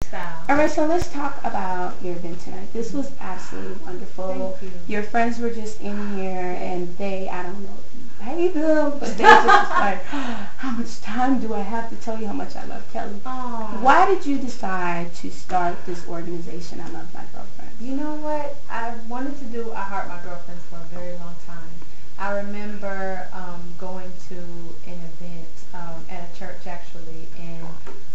Style. All right, so let's talk about your event tonight. This was absolutely wonderful. Thank you. Your friends were just in here, and they, I don't know if you paid them, but they just was like, how much time do I have to tell you how much I love Kelly? Aww. Why did you decide to start this organization, I Love My Girlfriend? You know what? I wanted to do I Heart My Girlfriends for a very long time. I remember going to an event at a church actually, and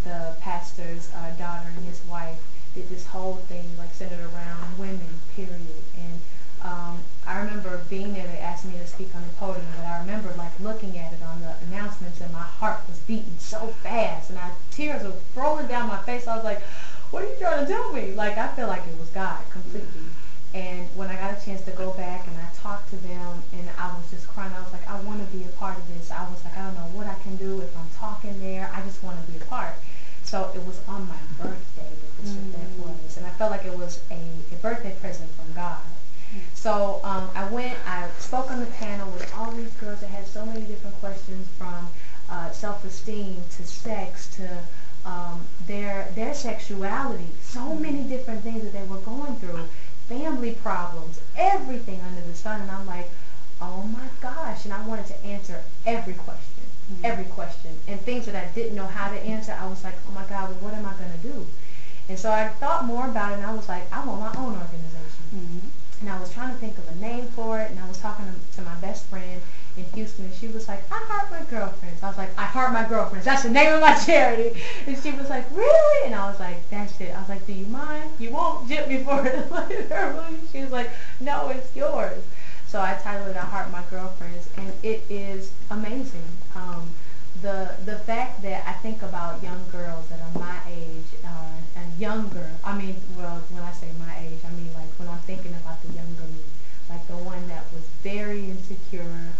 the pastor's daughter and his wife did this whole thing like centered around women, period. And I remember being there. They asked me to speak on the podium, but I remember like looking at it on the announcements, and my heart was beating so fast, and tears were rolling down my face. I was like, what are you trying to tell me? Like, I feel like it was God completely. And when I got a chance to go back and I talked to them, and I was just crying, I was like, I want to be a part of this. I was like, I don't know what I can do if I'm talking there. I just want to be a part. So it was on my birthday that this event was, and I felt like it was a birthday present from God. So I went, I spoke on the panel with all these girls that had so many different questions, from self-esteem to sex to their sexuality, so many different things that they were going through, family problems, everything under the sun. And I'm like, oh my gosh, and I wanted to answer every question, and things that I didn't know how to answer. I was like, oh my God, well, what am I going to do? And so I thought more about it, and I was like, I want my own organization. And I was trying to think of a name for it, and I was talking to my best friend in Houston, and she was like, I Heart My Girlfriends. I was like, I Heart My Girlfriends. That's the name of my charity. And she was like, really? And I was like, that's it. I was like, do you mind? You won't jip me for it. She was like, no, it's yours. So I titled it I Heart My Girlfriends, and it is amazing. The fact that I think about young girls that are my age and younger, I mean, well, when I say my age, I mean like when I'm thinking about the younger me, like the one that was very insecure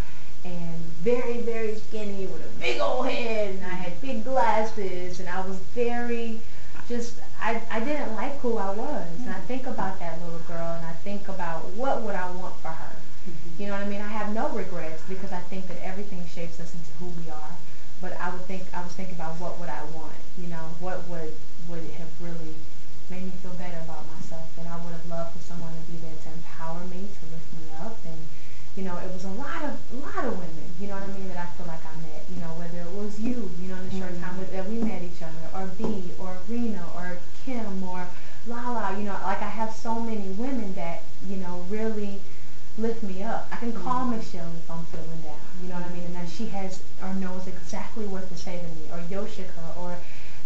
and very, very skinny with a big old head, and I had big glasses, and I was very just, I didn't like who I was. And I think about that little girl, and I think about what would I want for her. You know what I mean? I have no regrets, because I think that everything shapes us into who we are. But I was thinking about what would I want, you know, what would it have really made me feel better about myself. And I would have loved for someone to be there to empower me, to lift me up. And, you know, it was a lot of women, you know what I mean, that I feel like I met, you know, whether it was you, you know, in the short time that we met each other, or B, or Rena, or Kim, or Lala, you know, like I have so many women that, you know, really lift me up. I can call Michelle if I'm feeling down, you know what I mean, and then she has or knows exactly what to say to me, or Yoshika, or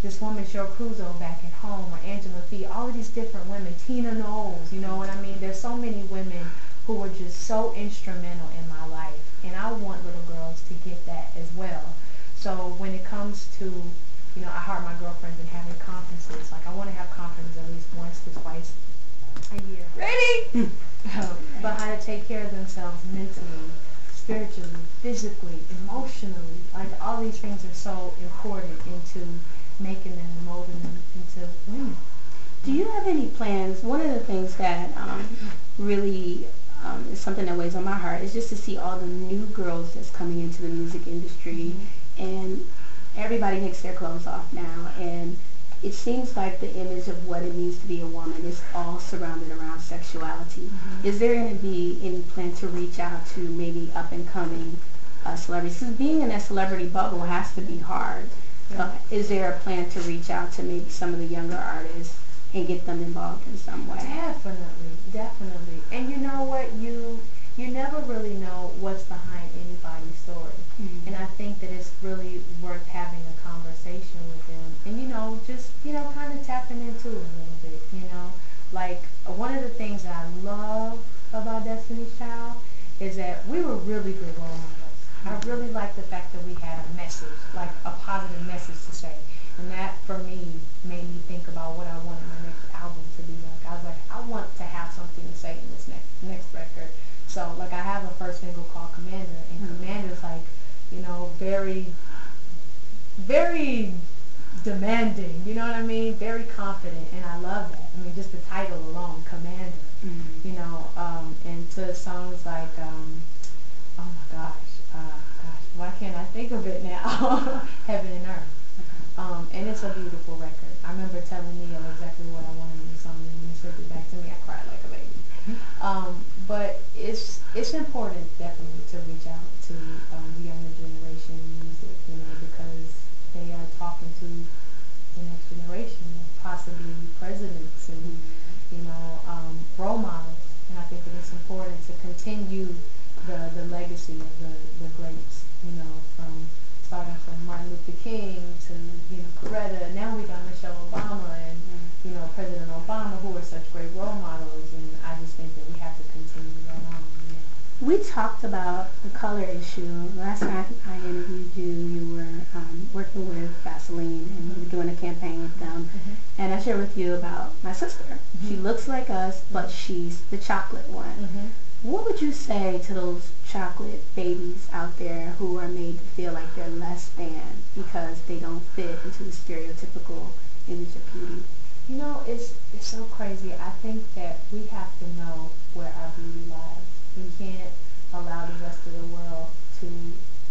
this woman Cheryl Cruzo back at home, or Angela Fee, all of these different women, Tina Knowles, you know what I mean. There's so many women who were just so instrumental in my life, and I want little girls to get that as well. So when it comes to, you know, I Heart My Girlfriends and having conferences, like I want to have conferences at least once to twice a year. Ready? But how to take care of themselves mentally, spiritually, physically, emotionally. Like all these things are so important into making them and molding them into women. Do you have any plans? One of the things that really is something that weighs on my heart is just to see all the new girls that's coming into the music industry, and everybody takes their clothes off now, and it seems like the image of what it means to be a woman is all surrounded around sexuality. Is there going to be any plan to reach out to maybe up and coming celebrities? Because being in that celebrity bubble has to be hard. Is there a plan to reach out to maybe some of the younger artists and get them involved in some way? Definitely. And you know what? You never really know what's behind anybody's story. And I think that it's really worth having a conversation with them. And, you know, just, you know, kind of tapping into it a little bit, you know. Like, one of the things that I love about Destiny's Child is that we were really good role models. I really like the fact that we had a message, like a positive message to say. And that, for me, made me think about what I wanted my next album to be like. I was like, I want to have something to say in this next record. So, like, I have a first single called Commander, and Commander's like, you know, very, very demanding, you know what I mean? Very confident, and I love that. I mean, just the title alone, Commander, you know, and to songs like, oh my gosh, why can't I think of it now? Heaven and Earth. And it's a beautiful record. I remember telling Neil exactly what I wanted in the song, and when he sent it back to me, I cried like a baby. But it's important definitely to reach out to the younger generation in music, you know, because they are talking to the next generation of possibly presidents and role models. And I think that it's important to continue the legacy of the greats, you know, from starting from Martin Luther King to, you know, Coretta. Now we got Michelle Obama and, you know, President Obama, who are such great role models. And I just think that we have to continue that on. You know. We talked about the color issue. Last time I interviewed you, you were working with Vaseline and you were doing a campaign with them. And I shared with you about my sister. She looks like us, but she's the chocolate one. What would you say to those chocolate babies out there who are made to feel like they're less than because they don't fit into the stereotypical image of beauty? You know, it's so crazy. I think that we have to know where our beauty lies. We can't allow the rest of the world to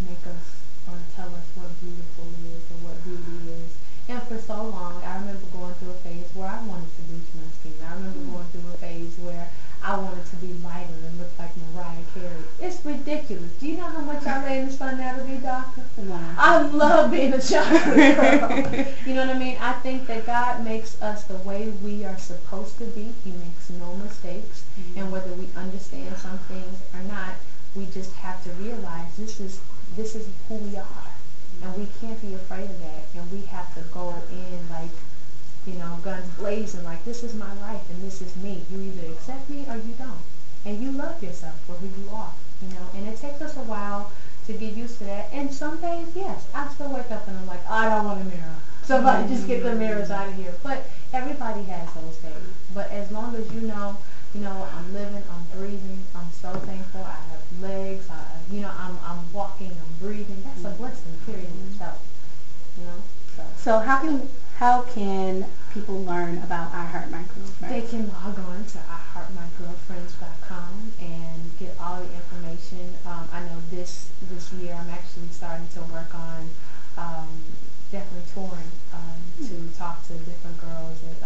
make us or tell us what beautiful is or what beauty is. And for so long, I remember going through a phase where I wanted to bleach my skin. I remember going through a phase where I wanted to be lighter and look like Mariah Carey. It's ridiculous. Do you know how much I lay in the sun now to be darker? Wow. I love being a chocolate girl. You know what I mean? I think that God makes us the way we are supposed to be. He makes no mistakes. And whether we understand some things or not, we just have to realize this is who we are. And we can't be afraid of that. And we have to go in like, you know, guns blazing, like this is my life and this is me. You either accept me or you don't. And you love yourself for who you are, you know. And it takes us a while to get used to that. And some days, yes, I still wake up and I'm like, I don't want a mirror. Somebody just get the mirrors out of here. But everybody has those days. But as long as you know, I'm living, I'm breathing, I'm so thankful. I have legs, I'm walking, I'm breathing. That's a blessing, period, in itself. You know? So how can people learn about I Heart My Girlfriends? They can log on to iheartmygirlfriends.com and get all the information. I know this year I'm actually starting to work on definitely touring to talk to different girls at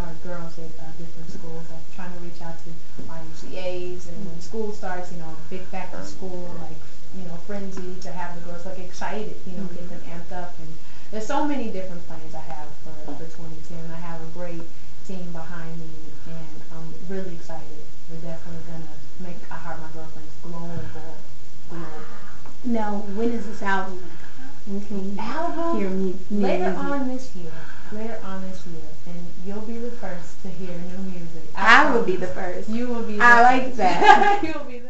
different schools. I'm trying to reach out to YMCAs, and when school starts, you know, big back to school, like, you know, frenzy to have the girls like excited, you know, get them amped up. And there's so many different plans I have for 2010. I have a great team behind me, and I'm really excited. We're definitely gonna make I Heart My Girlfriends global. Now, when is this album gonna come out? When can you Album hear me? later on this year, and you'll be the first to hear new music. I will be the first. You will be. I like that. You will be the